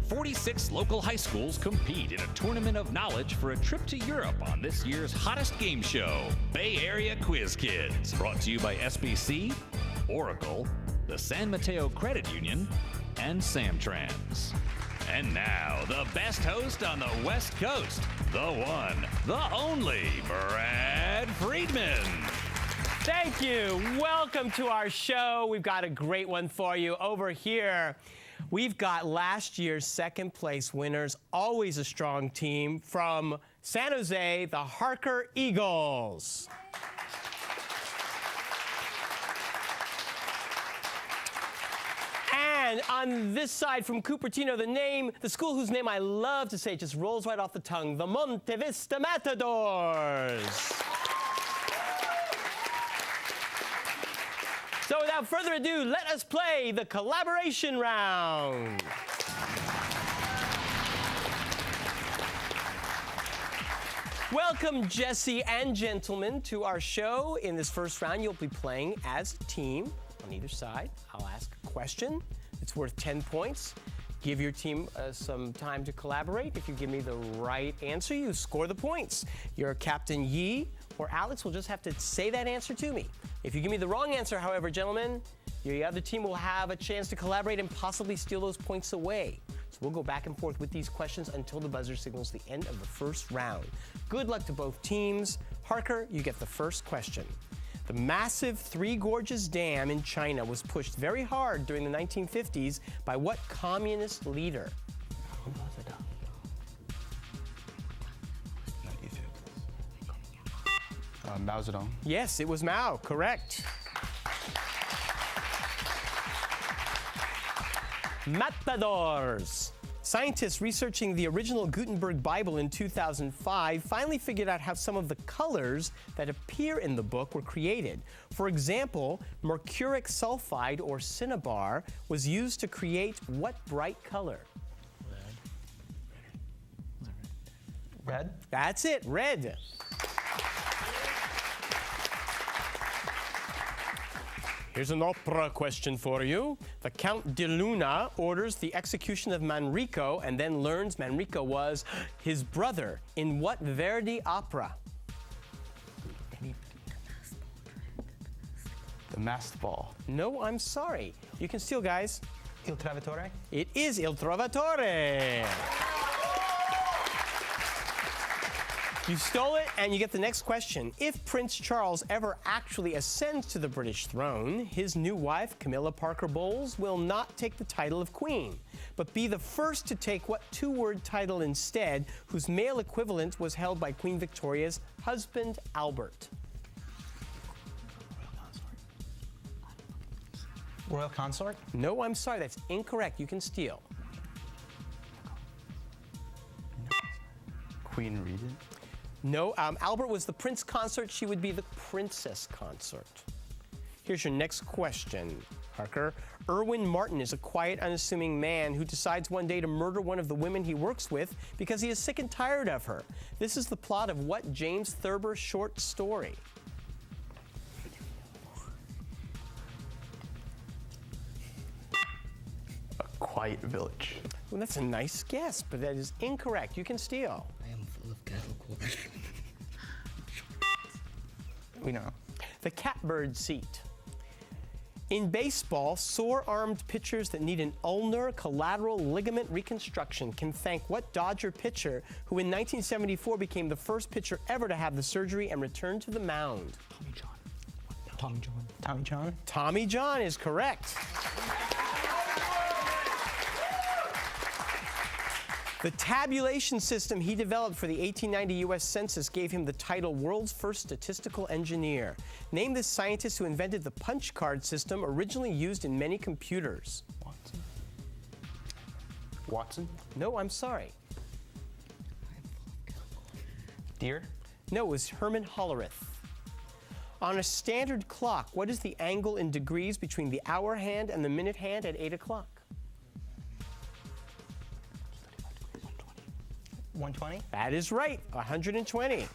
46 local high schools compete in a tournament of knowledge for a trip to Europe on this year's hottest game show, Bay Area Quiz Kids. Brought to you by SBC, Oracle, the San Mateo Credit Union, and Samtrans. And now, the best host on the West Coast, the one, the only, Brad Friedman. Thank you. Welcome to our show. We've got a great one for you. Over here, we've got last year's second place winners, always a strong team, from San Jose, the Harker Eagles. And on this side from Cupertino, the school whose name I love to say, just rolls right off the tongue, the Monta Vista Matadors. So without further ado, let us play the collaboration round. Welcome, Jesse and gentlemen, to our show. In this first round, you'll be playing as a team on either side. I'll ask a question. It's worth 10 points. Give your team some time to collaborate. If you give me the right answer, you score the points. Your Captain Yi or Alex will just have to say that answer to me. If you give me the wrong answer, however, gentlemen, your other team will have a chance to collaborate and possibly steal those points away. So we'll go back and forth with these questions until the buzzer signals the end of the first round. Good luck to both teams. Harker, you get the first question. The massive Three Gorges Dam in China was pushed very hard during the 1950s by what communist leader? Mao Zedong. Yes, it was Mao, correct. Matadors. Scientists researching the original Gutenberg Bible in 2005 finally figured out how some of the colors that appear in the book were created. For example, mercuric sulfide, or cinnabar, was used to create what bright color? Red? That's it, red. Here's an opera question for you. The Count de Luna orders the execution of Manrico and then learns Manrico was his brother. In what Verdi opera? The Masked Ball. No, I'm sorry. You can steal, guys. Il Trovatore? It is Il Trovatore. You stole it, and you get the next question. If Prince Charles ever actually ascends to the British throne, his new wife, Camilla Parker Bowles, will not take the title of Queen, but be the first to take what two-word title instead, whose male equivalent was held by Queen Victoria's husband, Albert? Royal Consort? No, I'm sorry, that's incorrect. You can steal. Queen Regent? No, Albert was the prince consort. She would be the princess consort. Here's your next question, Harker. Erwin Martin is a quiet, unassuming man who decides one day to murder one of the women he works with because he is sick and tired of her. This is the plot of what James Thurber short story? A Quiet Village. Well, that's a nice guess, but that is incorrect. You can steal. I am full of cattle corn. We know. The catbird seat. In baseball, sore-armed pitchers that need an ulnar collateral ligament reconstruction can thank what Dodger pitcher who in 1974 became the first pitcher ever to have the surgery and return to the mound? Tommy John. Tommy John. Tommy John? Tommy John is correct. The tabulation system he developed for the 1890 U.S. Census gave him the title World's First Statistical Engineer. Name the scientist who invented the punch card system originally used in many computers. Watson? Watson? No, I'm sorry. Deer? No, it was Herman Hollerith. On a standard clock, what is the angle in degrees between the hour hand and the minute hand at 8 o'clock? 120? That is right, 120.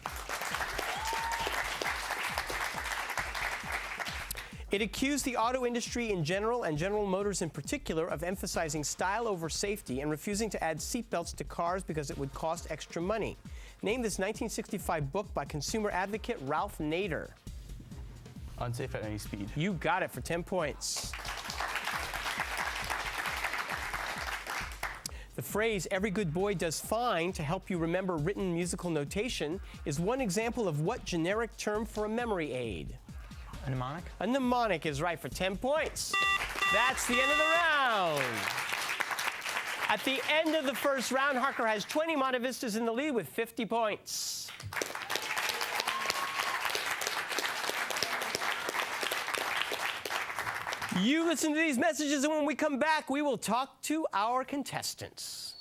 It accused the auto industry in general and General Motors in particular of emphasizing style over safety and refusing to add seatbelts to cars because it would cost extra money. Name this 1965 book by consumer advocate Ralph Nader. Unsafe at any speed. You got it for 10 points. The phrase, every good boy does fine, to help you remember written musical notation is one example of what generic term for a memory aid? A mnemonic? A mnemonic is right for 10 points. That's the end of the round. At the end of the first round, Harker has 20 Monta Vistas in the lead with 50 points. You listen to these messages, and when we come back, we will talk to our contestants.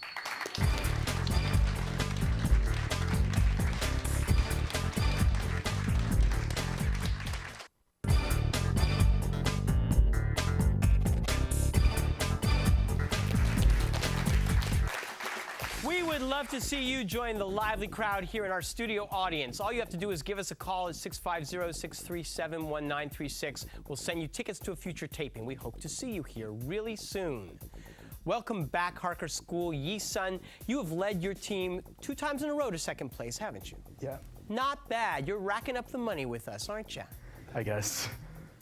We would love to see you join the lively crowd here in our studio audience. All you have to do is give us a call at 650-637-1936. We'll send you tickets to a future taping. We hope to see you here really soon. Welcome back, Harker School. Yi-sun, you have led your team 2 times in a row to second place, haven't you? Yeah. Not bad. You're racking up the money with us, aren't you? I guess.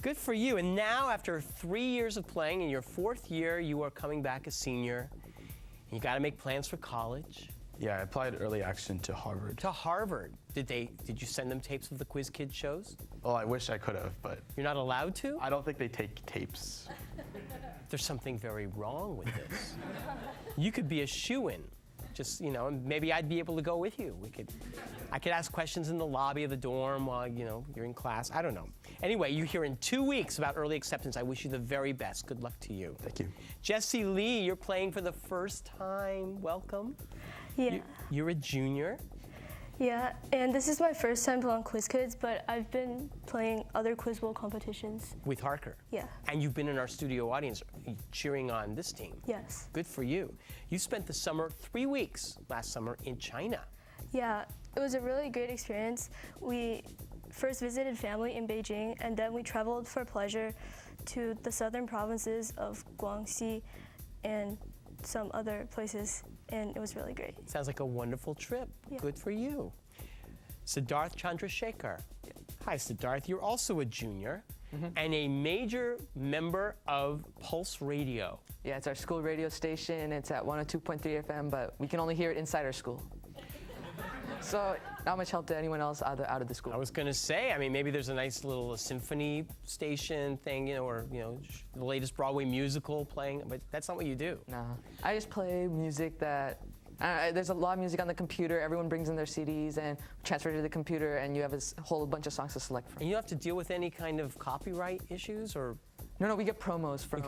Good for you. And now, after 3 years of playing, in your 4th year, you are coming back a senior. You got to make plans for college. Yeah, I applied early action to Harvard. To Harvard. Did you send them tapes of the Quiz Kids shows? Well, I wish I could have, but You're not allowed to? I don't think they take tapes. There's something very wrong with this. You could be a shoo-in. Just, and maybe I'd be able to go with you. I could ask questions in the lobby of the dorm while, you're in class. I don't know. Anyway, you're here in 2 weeks about early acceptance. I wish you the very best. Good luck to you. Thank you. Jessie Lee, you're playing for the first time. Welcome. Yeah. You're a junior. Yeah, and this is my first time playing Quiz Kids, but I've been playing other Quiz Bowl competitions. With Harker. Yeah. And you've been in our studio audience cheering on this team. Yes. Good for you. You spent the summer, 3 weeks last summer, in China. Yeah, it was a really great experience. We first visited family in Beijing, and then we traveled for pleasure to the southern provinces of Guangxi and some other places, and it was really great. Sounds like a wonderful trip. Yeah. Good for you. Siddharth Chandrasekhar. Hi, Siddharth. You're also a junior and a major member of Pulse Radio. Yeah, it's our school radio station. It's at 102.3 FM, but we can only hear it inside our school. So not much help to anyone else out of the school. I was going to say, maybe there's a nice little symphony station thing, or the latest Broadway musical playing, but that's not what you do. No, I just play music that. There's a lot of music on the computer. Everyone brings in their CDs and transfer it to the computer, and you have a whole bunch of songs to select from. And you don't have to deal with any kind of copyright issues, or? No, we get promos from.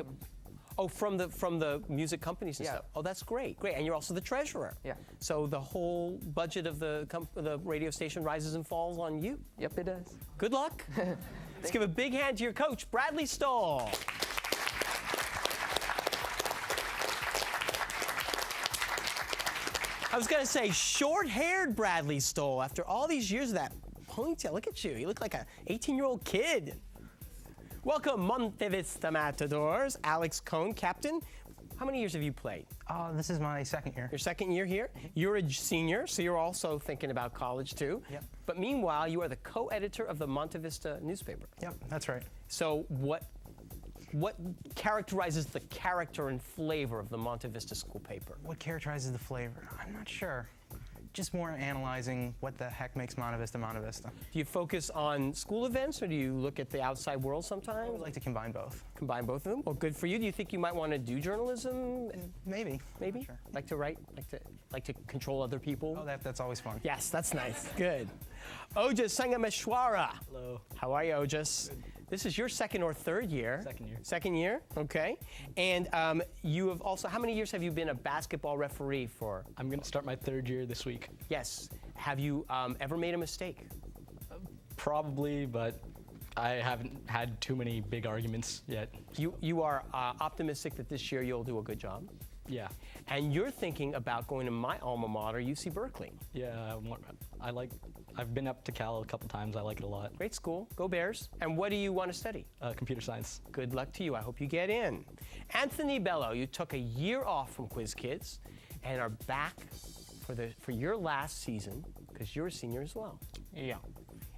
Oh, from the music companies and Yeah. stuff. Oh, that's great. And you're also the treasurer. Yeah. So the whole budget of the radio station rises and falls on you. Yep, it does. Good luck. Let's give a big hand to your coach, Bradley Stoll. I was going to say short-haired Bradley Stoll after all these years of that ponytail. Look at you. You look like an 18-year-old kid. Welcome, Monta Vista Matadors. Alex Cohn, captain. How many years have you played? This is my 2nd year. Your 2nd year here. You're a senior, so you're also thinking about college too. Yep. But meanwhile, you are the co-editor of the Monta Vista newspaper. Yep, that's right. So what characterizes the character and flavor of the Monta Vista school paper? What characterizes the flavor? I'm not sure. Just more analyzing what the heck makes Monta Vista Monta Vista. Do you focus on school events, or do you look at the outside world I sometimes? would like to combine both. Combine both of them? Well, good for you. Do you think you might want to do journalism? Maybe. Maybe? Sure. Like to write? Like to control other people? Oh, that's always fun. Yes, that's nice. Good. Ojas Sangameshwara. Hello. How are you, Ojas? This is your 2nd or 3rd year. 2nd year. 2nd year, okay. And you have also, how many years have you been a basketball referee for? I'm going to start my 3rd year this week. Yes. Have you ever made a mistake? Probably, but I haven't had too many big arguments yet. You are optimistic that this year you'll do a good job? Yeah. And you're thinking about going to my alma mater, UC Berkeley. Yeah, I've been up to Cal a couple times. I like it a lot. Great school. Go Bears. And what do you want to study? Computer science. Good luck to you. I hope you get in. Anthony Bello, you took a year off from Quiz Kids and are back for your last season because you're a senior as well. Yeah.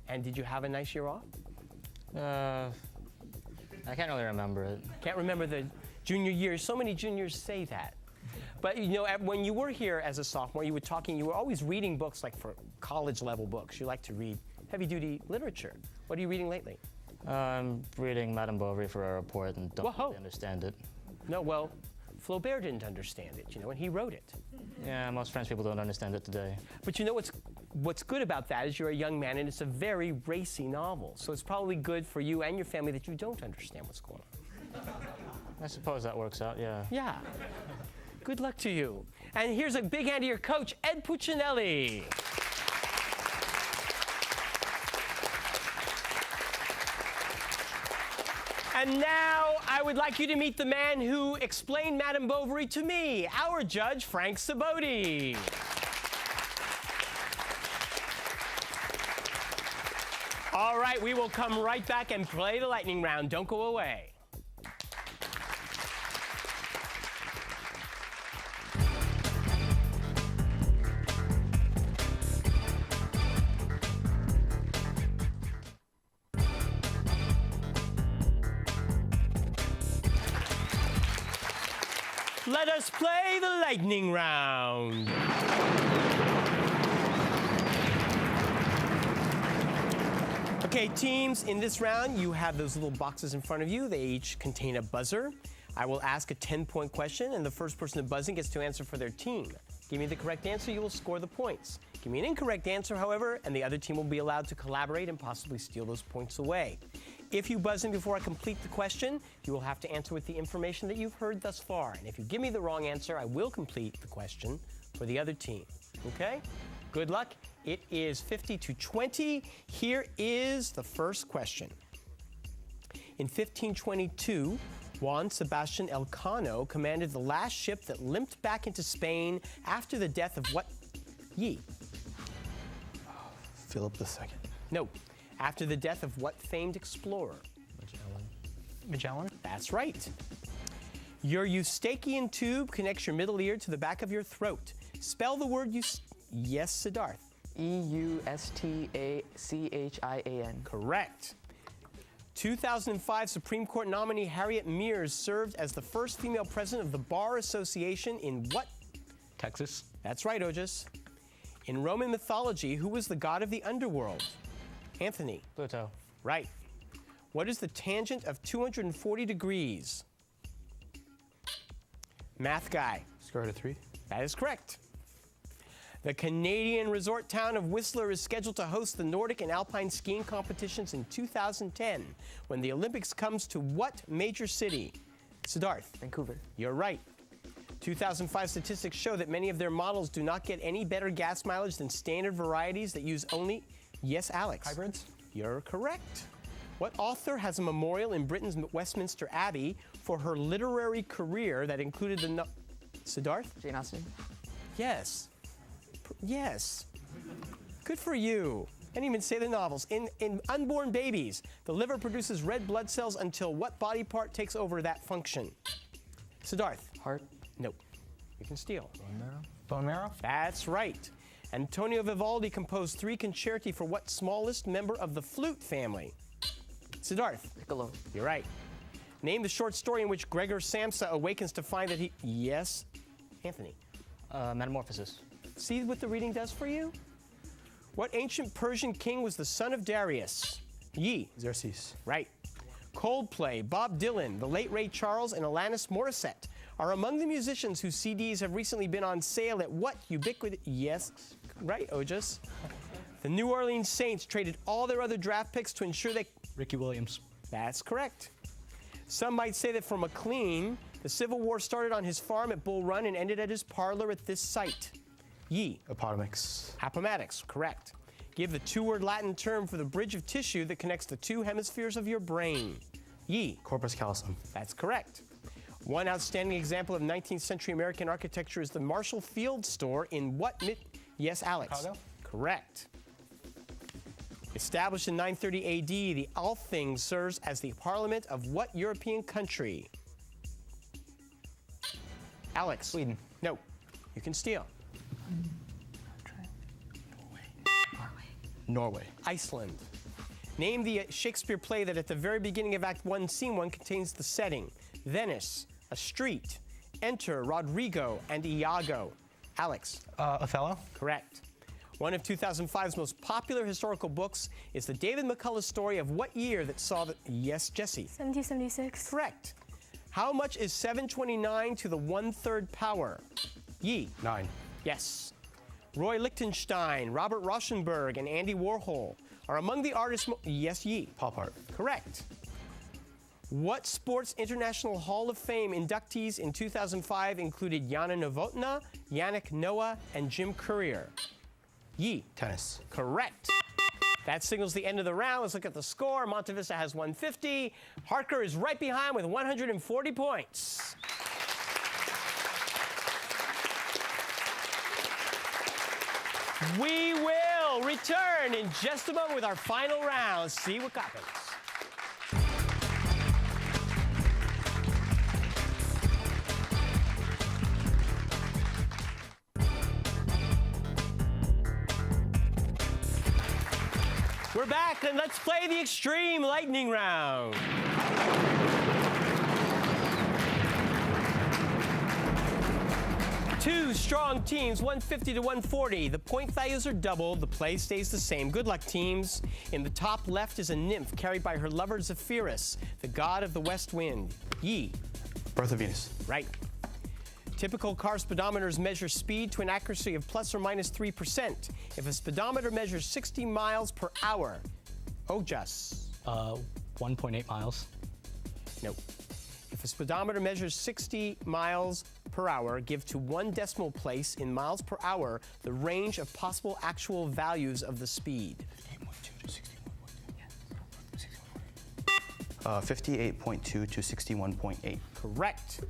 And did you have a nice year off? I can't really remember it. Can't remember the junior year. So many juniors say that. But you know, when you were here as a sophomore, you were always reading books like for college level books. You like to read heavy duty literature. What are you reading lately? I'm reading Madame Bovary for a report and don't Whoa. really understand it. No, well, Flaubert didn't understand it, and he wrote it. Yeah, most French people don't understand it today. But you know what's good about that is you're a young man and it's a very racy novel. So it's probably good for you and your family that you don't understand what's going on. I suppose that works out, yeah. Yeah. Good luck to you. And here's a big hand to your coach, Ed Puccinelli. And now I would like you to meet the man who explained Madame Bovary to me, our judge, Frank Saboti. All right, we will come right back and play the lightning round. Don't go away. Let us play the lightning round. Okay, teams, in this round, you have those little boxes in front of you. They each contain a buzzer. I will ask a 10-point question, and the first person to buzz in gets to answer for their team. Give me the correct answer, you will score the points. Give me an incorrect answer, however, and the other team will be allowed to collaborate and possibly steal those points away. If you buzz in before I complete the question, you will have to answer with the information that you've heard thus far. And if you give me the wrong answer, I will complete the question for the other team. Okay? Good luck. It is 50-20. Here is the first question. In 1522, Juan Sebastian Elcano commanded the last ship that limped back into Spain after the death of what ye? Philip II. No. After the death of what famed explorer? Magellan? That's right. Your Eustachian tube connects your middle ear to the back of your throat. Spell the word Yes, Siddharth. Eustachian. Correct. 2005 Supreme Court nominee Harriet Mears served as the first female president of the Bar Association in what? Texas. That's right, Ojas. In Roman mythology, who was the god of the underworld? Anthony. Pluto. Right. What is the tangent of 240 degrees? Math guy. Square root of 3. That is correct. The Canadian resort town of Whistler is scheduled to host the Nordic and Alpine skiing competitions in 2010 when the Olympics comes to what major city? Siddharth. Vancouver. You're right. 2005 statistics show that many of their models do not get any better gas mileage than standard varieties that use only... Yes, Alex. Hybrids? You're correct. What author has a memorial in Britain's Westminster Abbey for her literary career that included the... Siddharth? Jane Austen. Yes. Yes. Good for you. I didn't even say the novels. In unborn babies, the liver produces red blood cells until what body part takes over that function? Siddharth? Heart. Nope. You can steal. Bone marrow? Bone marrow? That's right. Antonio Vivaldi composed 3 concerti for what smallest member of the flute family? Siddharth? Piccolo. You're right. Name the short story in which Gregor Samsa awakens to find that he... Yes? Anthony? Metamorphosis. See what the reading does for you? What ancient Persian king was the son of Darius? Ye. Xerxes. Right. Coldplay, Bob Dylan, the late Ray Charles, and Alanis Morissette are among the musicians whose CDs have recently been on sale at what ubiquitous... Yes, right, Ojas. The New Orleans Saints traded all their other draft picks to ensure they... Ricky Williams. That's correct. Some might say that for McLean, the Civil War started on his farm at Bull Run and ended at his parlor at this site. Ye. Appomattox. Appomattox, correct. Give the 2-word Latin term for the bridge of tissue that connects the 2 hemispheres of your brain. Ye. Corpus callosum. That's correct. One outstanding example of 19th century American architecture is the Marshall Field store in what Yes, Alex. Chicago? Correct. Established in 930 AD, the Althing serves as the parliament of what European country? Alex. Sweden. No. You can steal. Norway. Iceland. Name the Shakespeare play that at the very beginning of Act 1, Scene 1 contains the setting. Venice, a street. Enter Rodrigo and Iago. Alex. Othello? Correct. One of 2005's most popular historical books is the David McCullough story of what year that saw the... Yes, Jesse. 1776. Correct. How much is 729 to the 1/3 power? Yi. 9. Yes. Roy Lichtenstein, Robert Rauschenberg, and Andy Warhol are among the artists... Yes, Yi. Pop art. Correct. What Sports International Hall of Fame inductees in 2005 included Yana Novotná, Yannick Noah, and Jim Courier? Yi. Tennis. Correct. That signals the end of the round. Let's look at the score. Monta Vista has 150. Harker is right behind with 140 points. We will return in just a moment with our final round. See what happens. We're back, and let's play the Extreme Lightning Round. Two strong teams, 150 to 140. The point values are doubled. The play stays the same. Good luck, teams. In the top left is a nymph carried by her lover Zephyrus, the god of the west wind. Yi. Birth of Venus. Right. Typical car speedometers measure speed to an accuracy of plus or minus 3%. If a speedometer measures 60 miles per hour, Ojas. 1.8 miles. No. If a speedometer measures 60 miles per hour, give to 1 decimal place in miles per hour the range of possible actual values of the speed. 58.2 to 61.8. Correct.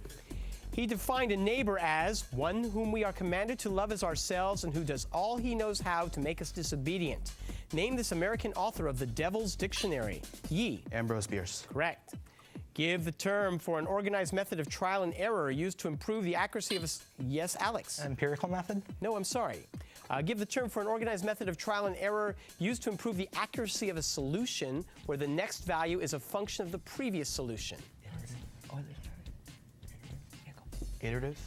He defined a neighbor as one whom we are commanded to love as ourselves and who does all he knows how to make us disobedient. Name this American author of the Devil's Dictionary. Yi. Ambrose Bierce. Correct. Give the term for an organized method of trial and error used to improve the accuracy of a... Yes, Alex. Empirical method? No, I'm sorry. Give the term for an organized method of trial and error used to improve the accuracy of a solution where the next value is a function of the previous solution. Iterative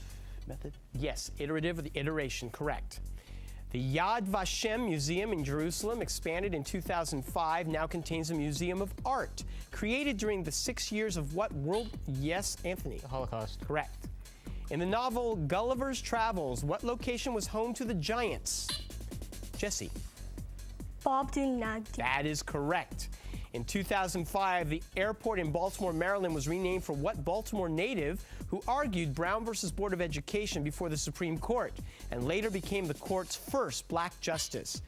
method? Yes, iterative or the iteration, correct. The Yad Vashem Museum in Jerusalem, expanded in 2005, now contains a museum of art. Created during the 6 years of what world? Yes, Anthony. The Holocaust. Correct. In the novel Gulliver's Travels, what location was home to the giants? Jesse. Bobdingnagian. That is correct. In 2005, the airport in Baltimore, Maryland was renamed for what Baltimore native who argued Brown versus Board of Education before the Supreme Court and later became the court's first black justice?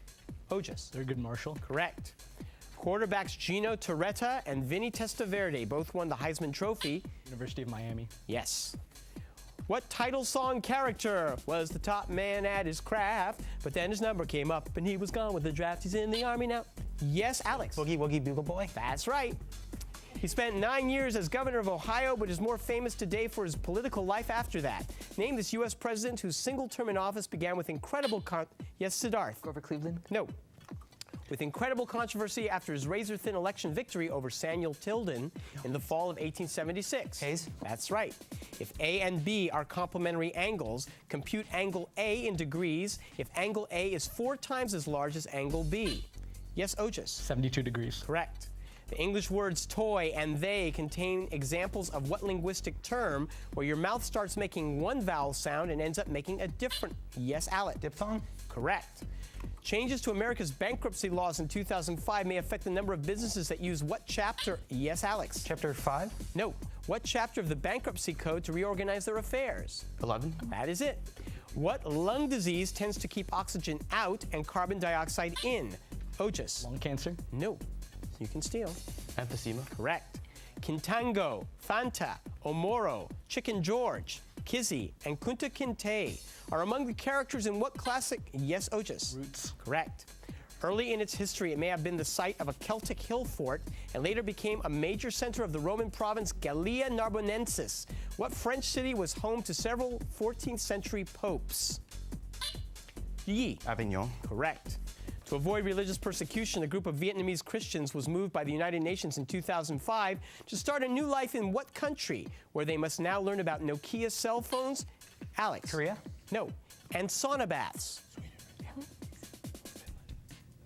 Ojas. Thurgood Marshall. Correct. Quarterbacks Gino Torretta and Vinny Testaverde both won the Heisman Trophy. University of Miami. Yes. What title song character was the top man at his craft, but then his number came up and he was gone with the draft? He's in the Army now. Yes, Alex. Boogie Woogie Bugle Boy? That's right. He spent 9 years as governor of Ohio, but is more famous today for his political life after that. Name this U.S. president whose single term in office began with incredible Yes, Siddharth. Grover Cleveland. No. With incredible controversy after his razor-thin election victory over Samuel Tilden in the fall of 1876. Hayes? That's right. If A and B are complementary angles, compute angle A in degrees if angle A is 4 times as large as angle B. Yes, Ojas. 72 degrees. Correct. The English words toy and they contain examples of what linguistic term where your mouth starts making one vowel sound and ends up making a different? Yes, Alec. Diphthong? Correct. Changes to America's bankruptcy laws in 2005 may affect the number of businesses that use what chapter? Yes, Alex. Chapter 5? No. What chapter of the bankruptcy code to reorganize their affairs? 11. That is it. What lung disease tends to keep oxygen out and carbon dioxide in? Ojas. Lung cancer. No. You can steal. Emphysema. Correct. Kintango, Fanta, Omoro, Chicken George, Kizzy, and Kunta Kinte are among the characters in what classic? Yes, Otis. Roots. Correct. Early in its history, it may have been the site of a Celtic hill fort and later became a major center of the Roman province Gallia Narbonensis. What French city was home to several 14th century popes? Yi. Avignon. Correct. To avoid religious persecution, a group of Vietnamese Christians was moved by the United Nations in 2005 to start a new life in what country, where they must now learn about Nokia cell phones? Alex. Korea? No. And sauna baths?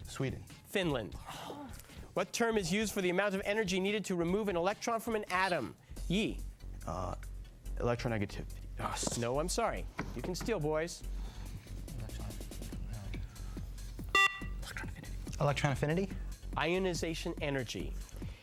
Sweden. Finland. What term is used for the amount of energy needed to remove an electron from an atom? Yi. Electronegativity. No, I'm sorry. You can steal, boys. Electron affinity? Ionization energy.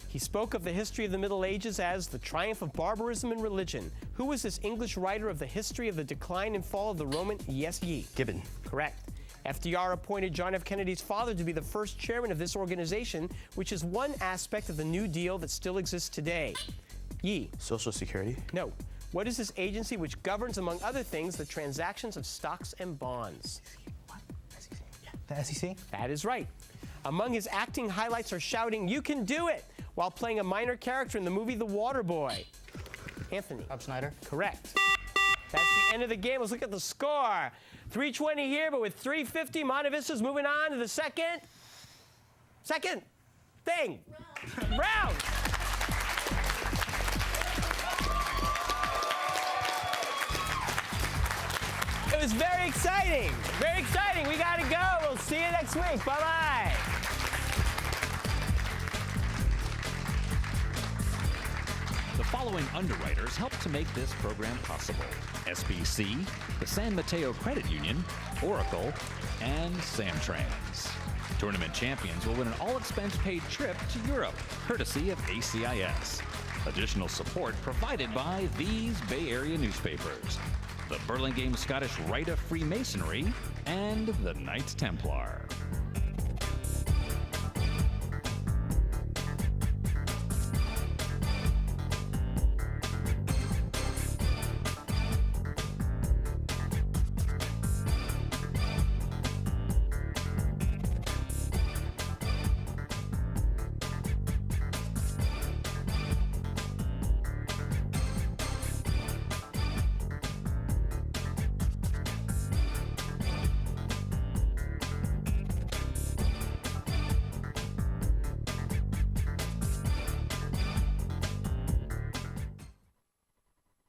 He spoke of the history of the Middle Ages as the triumph of barbarism and religion. Who was this English writer of the history of the decline and fall of the Roman? Yes, Yi. Gibbon. Correct. FDR appointed John F. Kennedy's father to be the first chairman of this organization, which is one aspect of the New Deal that still exists today. Yi. Social Security. No. What is this agency which governs, among other things, the transactions of stocks and bonds? The SEC? That is right. Among his acting highlights are shouting, "You can do it," while playing a minor character in the movie The Waterboy. Anthony. Rob Schneider. Correct. That's the end of the game. Let's look at the score. 320 here, but with 350, Monta Vista's moving on to the second thing. Round. It was very exciting. Very exciting. We got to go. We'll see you next week. Bye-bye. The following underwriters helped to make this program possible: SBC, the San Mateo Credit Union, Oracle, and Samtrans. Tournament champions will win an all-expense-paid trip to Europe, courtesy of ACIS. Additional support provided by these Bay Area newspapers: the Burlingame Scottish Rite of Freemasonry and the Knights Templar.